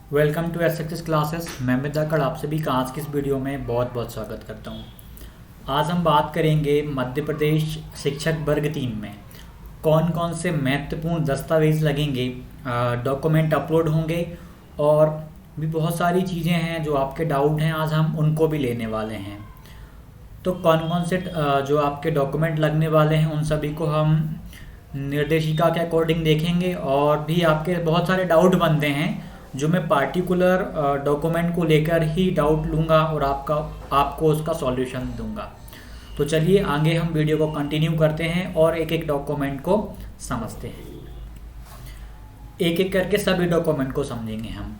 Welcome to S classes. मैं मिताकड़ आप सभी का आज की इस वीडियो में बहुत बहुत स्वागत करता हूं। आज हम बात करेंगे मध्य प्रदेश शिक्षक वर्ग 3 में कौन कौन से महत्वपूर्ण दस्तावेज लगेंगे, डॉक्यूमेंट अपलोड होंगे और भी बहुत सारी चीज़ें हैं जो आपके डाउट हैं, आज हम उनको भी लेने वाले हैं। तो कौन कौन से जो आपके डॉक्यूमेंट लगने वाले हैं उन सभी को हम निर्देशिका के अकॉर्डिंग देखेंगे और भी आपके बहुत सारे डाउट बनते हैं जो मैं पार्टिकुलर डॉक्यूमेंट को लेकर ही डाउट लूँगा और आपको उसका सॉल्यूशन दूंगा। तो चलिए आगे हम वीडियो को कंटिन्यू करते हैं और एक एक डॉक्यूमेंट को समझते हैं। एक एक करके सभी डॉक्यूमेंट को समझेंगे हम।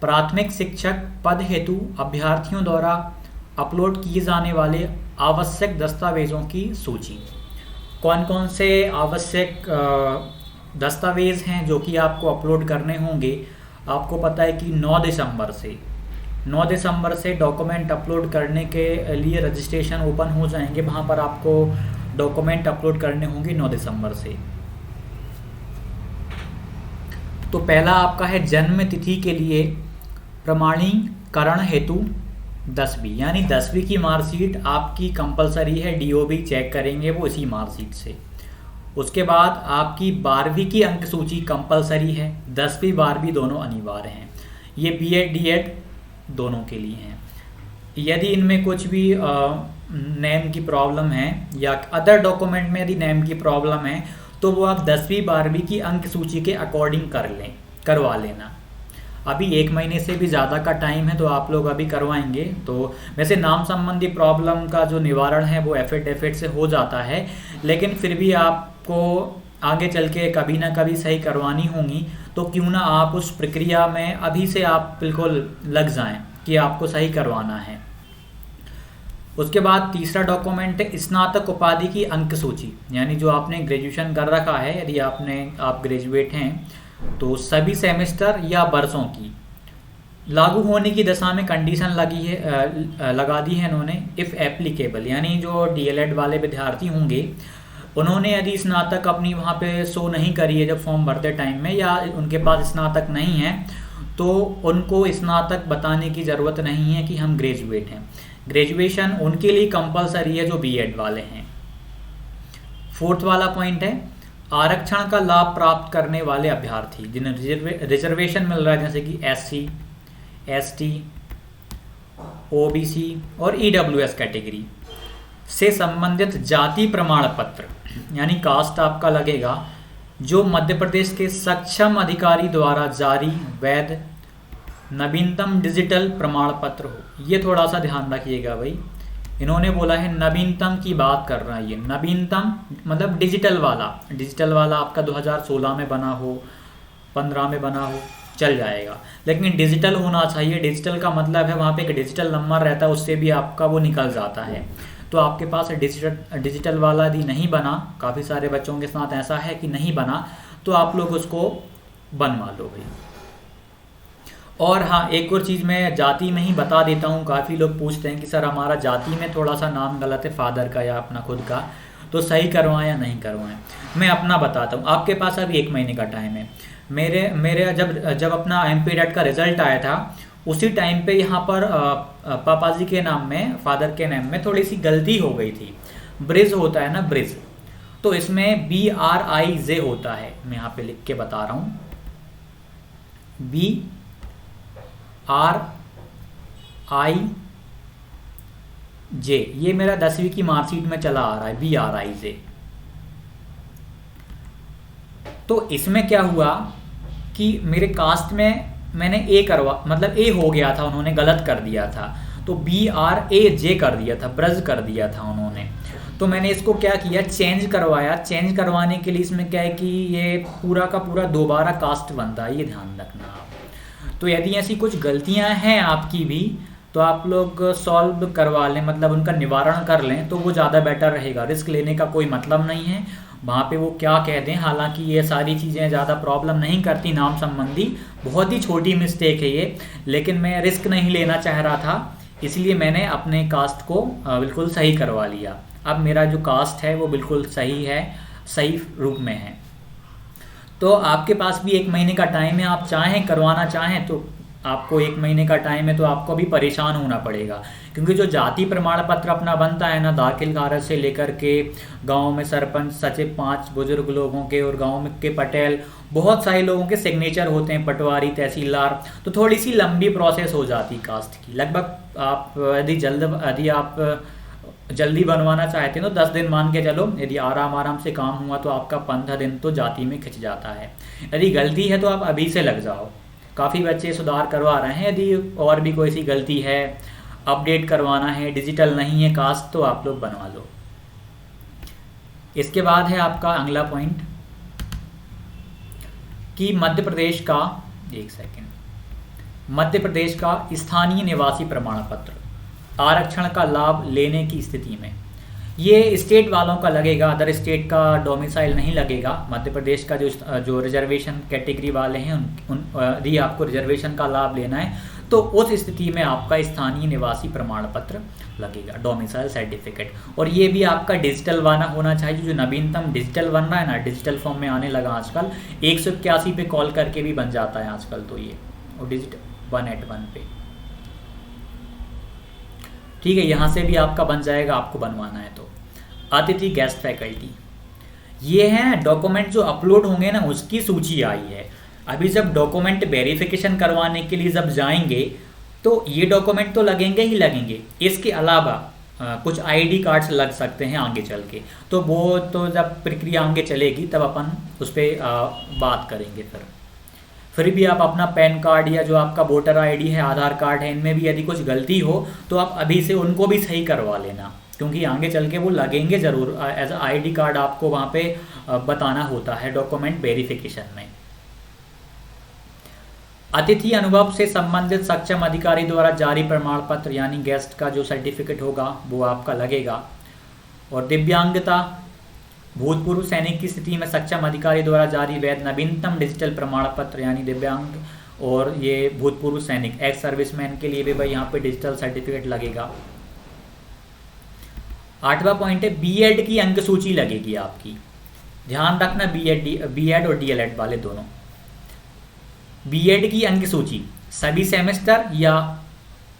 प्राथमिक शिक्षक पद हेतु अभ्यर्थियों द्वारा अपलोड किए जाने वाले आवश्यक दस्तावेजों की सूची। कौन कौन से आवश्यक दस्तावेज हैं जो कि आपको अपलोड करने होंगे। आपको पता है कि 9 दिसंबर से डॉक्यूमेंट अपलोड करने के लिए रजिस्ट्रेशन ओपन हो जाएंगे। वहाँ पर आपको डॉक्यूमेंट अपलोड करने होंगे 9 दिसंबर से। तो पहला आपका है जन्म तिथि के लिए प्रमाणीकरण हेतु 10वीं, यानी 10वीं की मार्कशीट आपकी कंपलसरी है। डीओबी चेक करेंगे वो इसी मार्कशीट से। उसके बाद आपकी 12वीं की अंक सूची कंपलसरी है। 10वीं 12वीं दोनों अनिवार्य हैं। ये बीएड डीएड दोनों के लिए हैं। यदि इनमें कुछ भी नेम की प्रॉब्लम है या अदर डॉक्यूमेंट में यदि नेम की प्रॉब्लम है तो वो आप 10वीं 12वीं की अंक सूची के अकॉर्डिंग करवा लेना। अभी 1 महीने से भी ज़्यादा का टाइम है तो आप लोग अभी करवाएंगे। तो वैसे नाम संबंधी प्रॉब्लम का जो निवारण है वो एफिडेविट से हो जाता है, लेकिन फिर भी आपको आगे चल के कभी ना कभी सही करवानी होंगी। तो क्यों ना आप उस प्रक्रिया में अभी से आप बिल्कुल लग जाएं कि आपको सही करवाना है। उसके बाद तीसरा डॉक्यूमेंट है स्नातक उपाधि की अंक सूची, यानी जो आपने ग्रेजुएशन कर रखा है, यदि आप ग्रेजुएट हैं तो सभी सेमेस्टर या वर्षों की लागू होने की दशा में कंडीशन लगा दी है इन्होंने। इफ़ एप्लीकेबल, यानी जो डीएलएड वाले विद्यार्थी होंगे उन्होंने यदि स्नातक अपनी वहाँ पे शो नहीं करी है जब फॉर्म भरते टाइम में, या उनके पास स्नातक नहीं है, तो उनको स्नातक बताने की ज़रूरत नहीं है कि हम ग्रेजुएट हैं। ग्रेजुएशन उनके लिए कंपलसरी है जो बीएड वाले हैं। 4th वाला पॉइंट है आरक्षण का लाभ प्राप्त करने वाले अभ्यर्थी जिन्हें रिजर्वेशन मिल रहा है, जैसे कि एससी, एसटी, ओबीसी और ईडब्ल्यूएस कैटेगरी से संबंधित जाति प्रमाण पत्र, यानी कास्ट आपका लगेगा, जो मध्य प्रदेश के सक्षम अधिकारी द्वारा जारी वैध नवीनतम डिजिटल प्रमाण पत्र हो। ये थोड़ा सा ध्यान रखिएगा भाई, इन्होंने बोला है नवीनतम की बात कर रहा है। ये नवीनतम मतलब डिजिटल वाला आपका 2016 में बना हो, 15 में बना हो, चल जाएगा, लेकिन डिजिटल होना चाहिए। डिजिटल का मतलब है वहाँ पे एक डिजिटल नंबर रहता है, उससे भी आपका वो निकल जाता है। तो आपके पास डिजिटल वाला यदि नहीं बना, काफ़ी सारे बच्चों के साथ ऐसा है कि नहीं बना, तो आप लोग उसको बनवा लो भाई। और हाँ, एक और चीज़ मैं जाति में ही बता देता हूँ। काफ़ी लोग पूछते हैं कि सर हमारा जाति में थोड़ा सा नाम गलत है, फादर का या अपना खुद का, तो सही करवाएं या नहीं करवाएं। मैं अपना बताता हूँ। आपके पास अभी 1 महीने का टाइम है। मेरे जब अपना एमपीडेट का रिजल्ट आया था उसी टाइम पे यहाँ पर पापा जी के नाम में, फादर के नाम में थोड़ी सी गलती हो गई थी। ब्रिज होता है ना, ब्रिज, तो इसमें BRIJ होता है। मैं यहाँ पे लिख के बता रहा हूँ, BRIJ। ये मेरा 10वीं की मार्कशीट में चला आ रहा है BRIJ। तो इसमें क्या हुआ कि मेरे कास्ट में मैंने ए हो गया था, उन्होंने गलत कर दिया था, तो BRAJ कर दिया था, ब्रज कर दिया था उन्होंने। तो मैंने इसको क्या किया, चेंज करवाया। चेंज करवाने के लिए इसमें क्या है कि ये पूरा का पूरा दोबारा कास्ट बनता है, ये ध्यान रखना आप। तो यदि ऐसी कुछ गलतियां हैं आपकी भी तो आप लोग सॉल्व करवा लें, मतलब उनका निवारण कर लें, तो वो ज़्यादा बेटर रहेगा। रिस्क लेने का कोई मतलब नहीं है। वहाँ पे वो क्या कह दें, हालांकि ये सारी चीज़ें ज़्यादा प्रॉब्लम नहीं करती, नाम संबंधी बहुत ही छोटी मिस्टेक है ये, लेकिन मैं रिस्क नहीं लेना चाह रहा था, इसलिए मैंने अपने कास्ट को बिल्कुल सही करवा लिया। अब मेरा जो कास्ट है वो बिल्कुल सही है, सही रूप में है। तो आपके पास भी 1 महीने का टाइम है, आप चाहें करवाना चाहें तो आपको 1 महीने का टाइम है, तो आपको भी परेशान होना पड़ेगा, क्योंकि जो जाति प्रमाण पत्र अपना बनता है ना, दाखिल खारिज से लेकर के गांव में सरपंच सचिव 5 बुजुर्ग लोगों के और गांव में के पटेल बहुत सारे लोगों के सिग्नेचर होते हैं, पटवारी तहसीलदार, तो थोड़ी सी लंबी प्रोसेस हो जाती कास्ट की। लगभग आप यदि आप जल्दी बनवाना चाहते हैं तो 10 दिन मान के चलो, यदि आराम से काम हुआ तो आपका 15 दिन तो जाति में खिंच जाता है। यदि गलती है तो आप अभी से लग जाओ, काफ़ी बच्चे सुधार करवा रहे हैं। यदि और भी कोई सी गलती है, अपडेट करवाना है, डिजिटल नहीं है कास्ट, तो आप लोग बनवा लो। इसके बाद है आपका अगला पॉइंट कि मध्य प्रदेश का, एक सेकेंड, मध्य प्रदेश का स्थानीय निवासी प्रमाण पत्र आरक्षण का लाभ लेने की स्थिति में, ये स्टेट वालों का लगेगा, अदर स्टेट का डोमिसाइल नहीं लगेगा। मध्य प्रदेश का जो रिजर्वेशन कैटेगरी वाले हैं यदि आपको रिजर्वेशन का लाभ लेना है तो उस स्थिति में आपका स्थानीय निवासी प्रमाण पत्र लगेगा, डोमिसाइल सर्टिफिकेट। और ये भी आपका डिजिटल वाला होना चाहिए, जो नवीनतम डिजिटल बन रहा है ना, डिजिटल फॉर्म में आने लगा आजकल। 181 पे कॉल करके भी बन जाता है आजकल तो ये, और डिजिटल 181 पे, ठीक है, यहाँ से भी आपका बन जाएगा, आपको बनवाना है तो। अतिथि गेस्ट फैकल्टी, ये हैं डॉक्यूमेंट जो अपलोड होंगे ना, उसकी सूची आई है। अभी जब डॉक्यूमेंट वेरिफिकेशन करवाने के लिए जब जाएंगे तो ये डॉक्यूमेंट तो लगेंगे ही लगेंगे, इसके अलावा कुछ आईडी कार्ड्स लग सकते हैं आगे चल के, तो वो तो जब प्रक्रिया आगे चलेगी तब अपन उस पर बात करेंगे। फिर भी आप अपना पैन कार्ड या जो आपका वोटर आईडी है, आधार कार्ड है, इनमें भी यदि कुछ गलती हो तो आप अभी से उनको भी सही करवा लेना, क्योंकि आगे चल के वो लगेंगे ज़रूर। एज अ आईडी कार्ड आपको वहाँ पे बताना होता है डॉक्यूमेंट वेरिफिकेशन में। अतिथि अनुभव से संबंधित सक्षम अधिकारी द्वारा जारी प्रमाण पत्र यानी गेस्ट का जो सर्टिफिकेट होगा वो आपका लगेगा। और दिव्यांगता, भूतपूर्व सैनिक की स्थिति में सक्षम अधिकारी द्वारा जारी वैध नवीनतम डिजिटल प्रमाण पत्र यानी दिव्यांग, और ये भूतपूर्व सैनिक एक्स सर्विसमैन के लिए भी भाई यहाँ पे डिजिटल सर्टिफिकेट लगेगा। 8वां पॉइंट है बीएड की अंक सूची लगेगी आपकी, ध्यान रखना बीएड और डीएलएड वाले दोनों। बीएड की अंक सूची सभी सेमेस्टर या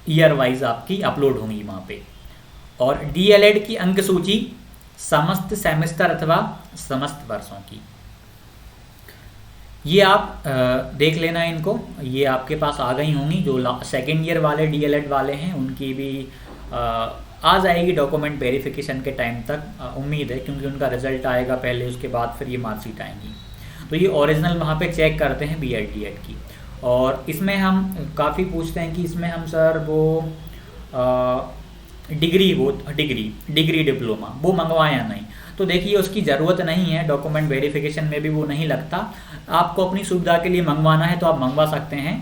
ईयर वाइज आपकी अपलोड होंगी वहाँ पे, और डीएलएड की अंक सूची समस्त सेमेस्टर अथवा समस्त वर्षों की। ये आप देख लेना इनको, ये आपके पास आ गई होंगी। जो सेकेंड ईयर वाले डीएलएड वाले हैं उनकी भी आ जाएगी डॉक्यूमेंट वेरिफिकेशन के टाइम तक, उम्मीद है, क्योंकि उनका रिजल्ट आएगा पहले, उसके बाद फिर ये मार्कशीट आएंगी। तो ये ओरिजिनल वहाँ पे चेक करते हैं बीएड डीएड की। और इसमें हम काफ़ी पूछते हैं कि इसमें हम सर वो डिग्री डिप्लोमा वो मंगवाएं या नहीं, तो देखिए उसकी ज़रूरत नहीं है, डॉक्यूमेंट वेरिफिकेशन में भी वो नहीं लगता। आपको अपनी सुविधा के लिए मंगवाना है तो आप मंगवा सकते हैं।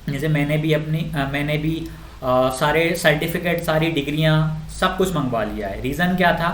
जैसे मैंने भी सारे सर्टिफिकेट, सारी डिग्रियां, सब कुछ मंगवा लिया है। रीज़न क्या था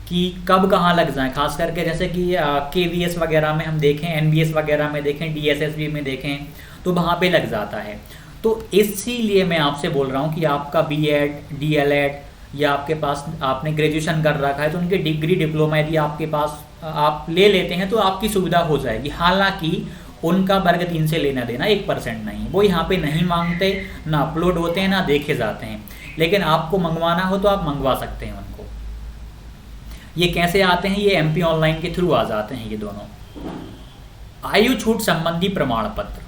कि कब कहाँ लग जाए, खास करके जैसे कि केवीएस वगैरह में हम देखें, एनबीएस वगैरह में देखें, डीएसएसबी में देखें, तो वहाँ पे लग जाता है। तो इसीलिए मैं आपसे बोल रहा हूँ कि आपका बीएड, डीएलएड या आपके पास आपने ग्रेजुएशन कर रखा है तो उनके डिग्री डिप्लोमा यदि आपके पास आप ले लेते हैं तो आपकी सुविधा हो जाएगी। हालांकि उनका वर्ग 3 से लेना देना 1% नहीं, वो यहाँ पे नहीं मांगते, ना अपलोड होते हैं, ना देखे जाते हैं। लेकिन आपको मंगवाना हो तो आप मंगवा सकते हैं उनको। ये कैसे आते हैं? ये एमपी ऑनलाइन के थ्रू आ जाते हैं ये दोनों। आयु छूट संबंधी प्रमाण पत्र,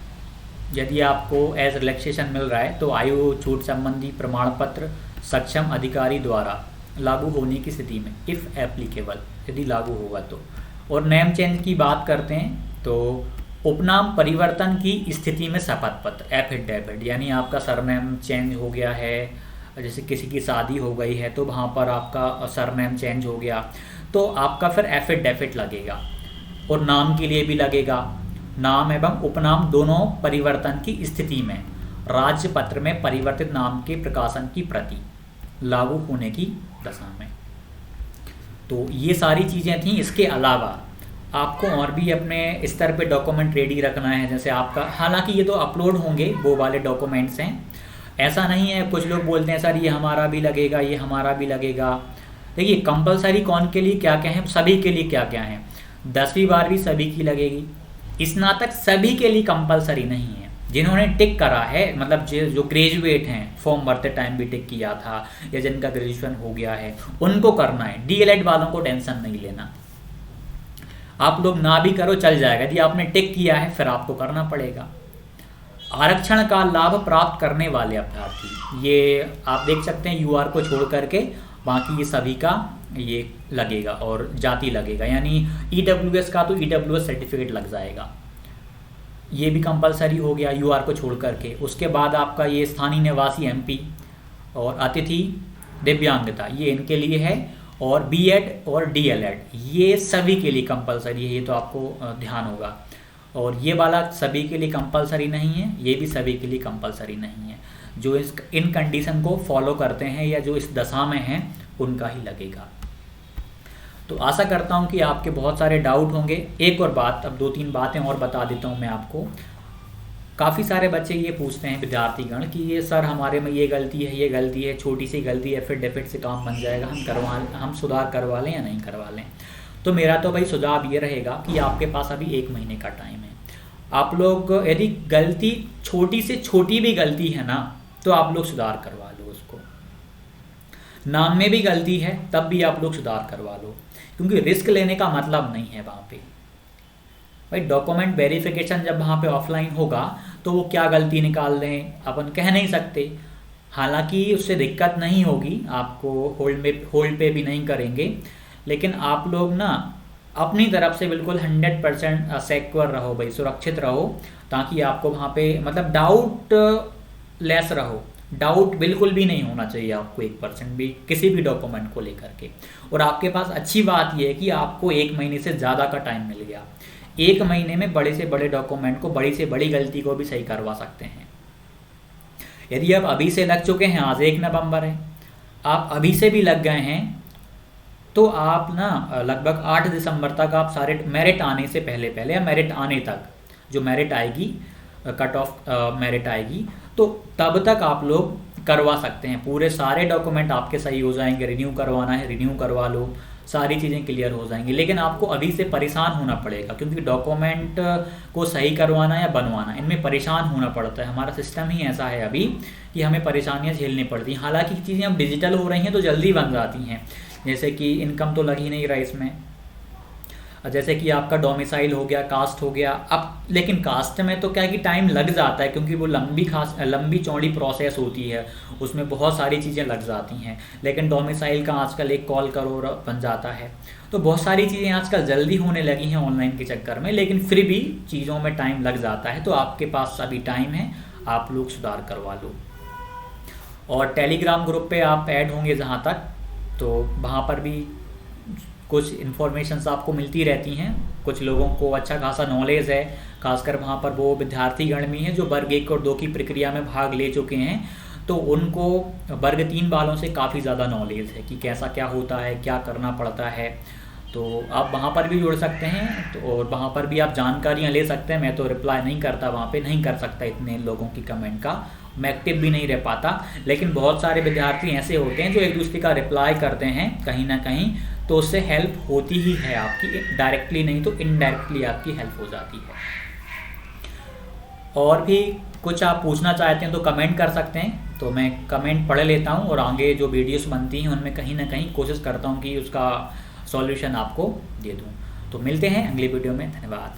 यदि आपको एज रिलैक्सेशन मिल रहा है तो आयु छूट संबंधी प्रमाण पत्र सक्षम अधिकारी द्वारा लागू होने की स्थिति में, इफ़ एप्लीकेबल, यदि लागू होगा तो। और नेम चेंज की बात करते हैं तो उपनाम परिवर्तन की स्थिति में शपथ पत्र, एफिडेविट, यानी आपका सरनेम चेंज हो गया है, जैसे किसी की शादी हो गई है तो वहाँ पर आपका सरनेम चेंज हो गया तो आपका फिर एफिडेविट लगेगा। और नाम के लिए भी लगेगा, नाम एवं उपनाम दोनों परिवर्तन की स्थिति में राज्य पत्र में परिवर्तित नाम के प्रकाशन की प्रति लागू होने की दशा में। तो ये सारी चीज़ें थी। इसके अलावा आपको और भी अपने स्तर पे डॉक्यूमेंट रेडी रखना है, जैसे आपका, हालांकि ये तो अपलोड होंगे वो वाले डॉक्यूमेंट्स हैं, ऐसा नहीं है। कुछ लोग बोलते हैं सर ये हमारा भी लगेगा, ये हमारा भी लगेगा। देखिए कंपलसरी कौन के लिए क्या क्या है, सभी के लिए क्या क्या है। 10वीं 12वीं सभी की लगेगी, स्नातक सभी के लिए कंपलसरी नहीं है। जिन्होंने टिक करा है, मतलब जो ग्रेजुएट हैं, फॉर्म भरते टाइम भी टिक किया था, या जिनका ग्रेजुएशन हो गया है, उनको करना है। डीएलएड वालों को टेंशन नहीं लेना, आप लोग ना भी करो चल जाएगा, यदि आपने टिक किया है फिर आपको करना पड़ेगा। आरक्षण का लाभ प्राप्त करने वाले अभ्यर्थी, ये आप देख सकते हैं यूआर को छोड़ करके बाकी ये सभी का ये लगेगा और जाति लगेगा, यानी ईडब्ल्यूएस का तो ईडब्ल्यूएस सर्टिफिकेट लग जाएगा, ये भी कंपलसरी हो गया यूआर को छोड़ करके। उसके बाद आपका ये स्थानीय निवासी एमपी और अतिथि दिव्यांगता, ये इनके लिए है, और बीएड और डीएलएड ये सभी के लिए कंपलसरी है, ये तो आपको ध्यान होगा। और ये वाला सभी के लिए कंपलसरी नहीं है, ये भी सभी के लिए कंपलसरी नहीं है। जो इन कंडीशन को फॉलो करते हैं या जो इस दशा में हैं उनका ही लगेगा। तो आशा करता हूँ कि आपके बहुत सारे डाउट होंगे। एक और बात, अब 2-3 बातें और बता देता हूँ मैं आपको। काफ़ी सारे बच्चे ये पूछते हैं विद्यार्थीगण कि ये सर हमारे में ये गलती है, ये गलती है, छोटी सी गलती है, फिर डेफिट से काम बन जाएगा, हम सुधार करवा लें या नहीं करवा लें। तो मेरा तो भाई सुझाव ये रहेगा कि आपके पास अभी 1 महीने का टाइम है। आप लोग यदि गलती छोटी से छोटी भी गलती है ना, तो आप लोग सुधार करवा लो उसको। नाम में भी गलती है तब भी आप लोग सुधार करवा लो, क्योंकि रिस्क लेने का मतलब नहीं है वहाँ पे। भाई डॉक्यूमेंट वेरिफिकेशन जब वहाँ पे ऑफलाइन होगा तो वो क्या गलती निकाल दें अपन कह नहीं सकते। हालांकि उससे दिक्कत नहीं होगी, आपको होल्ड पे भी नहीं करेंगे, लेकिन आप लोग ना अपनी तरफ से बिल्कुल 100% सिक्योर रहो भाई, सुरक्षित रहो, ताकि आपको वहाँ पे मतलब डाउट लेस रहो। डाउट बिल्कुल भी नहीं होना चाहिए आपको 1% भी किसी भी डॉक्यूमेंट को लेकर के। और आपके पास अच्छी बात यह है कि आपको 1 महीने से ज़्यादा का टाइम मिल गया। 1 महीने में बड़े से बड़े डॉक्यूमेंट को, बड़ी से बड़ी गलती को भी सही करवा सकते हैं। यदि आप अभी से लग चुके हैं, आज 1 नवंबर है, आप अभी से भी लग गए हैं, तो आप ना लगभग 8 दिसंबर तक आप सारे मेरिट आने से पहले या मेरिट आने तक, जो मेरिट आएगी, कट ऑफ मेरिट आएगी, तो तब तक आप लोग करवा सकते हैं। पूरे सारे डॉक्यूमेंट आपके सही हो जाएंगे। रिन्यू करवाना है रिन्यू करवा लो, सारी चीज़ें क्लियर हो जाएंगी। लेकिन आपको अभी से परेशान होना पड़ेगा, क्योंकि डॉक्यूमेंट को सही करवाना या बनवाना, इनमें परेशान होना पड़ता है। हमारा सिस्टम ही ऐसा है अभी कि हमें परेशानियाँ झेलनी पड़ती हैं। हालांकि चीज़ें अब डिजिटल हो रही हैं तो जल्दी बन जाती हैं, जैसे कि इनकम तो लग ही नहीं रहा इसमें, जैसे कि आपका डोमिसाइल हो गया, कास्ट हो गया। अब लेकिन कास्ट में तो क्या है कि टाइम लग जाता है, क्योंकि वो लंबी चौड़ी प्रोसेस होती है, उसमें बहुत सारी चीज़ें लग जाती हैं। लेकिन डोमिसाइल का आजकल एक कॉल करो बन जाता है। तो बहुत सारी चीज़ें आजकल जल्दी होने लगी हैं ऑनलाइन के चक्कर में, लेकिन फिर भी चीज़ों में टाइम लग जाता है। तो आपके पास अभी टाइम है, आप लोग सुधार करवा लो। और टेलीग्राम ग्रुप पे आप ऐड होंगे जहाँ तक, तो वहाँ पर भी कुछ इन्फॉर्मेशंस आपको मिलती रहती हैं। कुछ लोगों को अच्छा खासा नॉलेज है, खासकर वहाँ पर वो विद्यार्थीगण भी हैं जो वर्ग 1 और 2 की प्रक्रिया में भाग ले चुके हैं, तो उनको वर्ग 3 वालों से काफ़ी ज़्यादा नॉलेज है कि कैसा क्या होता है, क्या करना पड़ता है। तो आप वहाँ पर भी जुड़ सकते हैं, तो और वहाँ पर भी आप जानकारियाँ ले सकते हैं। मैं तो रिप्लाई नहीं करता, वहाँ पे नहीं कर सकता इतने लोगों की कमेंट का, मैं एक्टिव भी नहीं रह पाता। लेकिन बहुत सारे विद्यार्थी ऐसे होते हैं जो एक दूसरे का रिप्लाई करते हैं कहीं ना कहीं, तो उससे हेल्प होती ही है आपकी, डायरेक्टली नहीं तो इनडायरेक्टली आपकी हेल्प हो जाती है। और भी कुछ आप पूछना चाहते हैं तो कमेंट कर सकते हैं, तो मैं कमेंट पढ़ लेता हूँ और आगे जो वीडियोस बनती हैं उनमें कहीं ना कहीं कोशिश करता हूँ कि उसका सॉल्यूशन आपको दे दूँ। तो मिलते हैं अगली वीडियो में, धन्यवाद।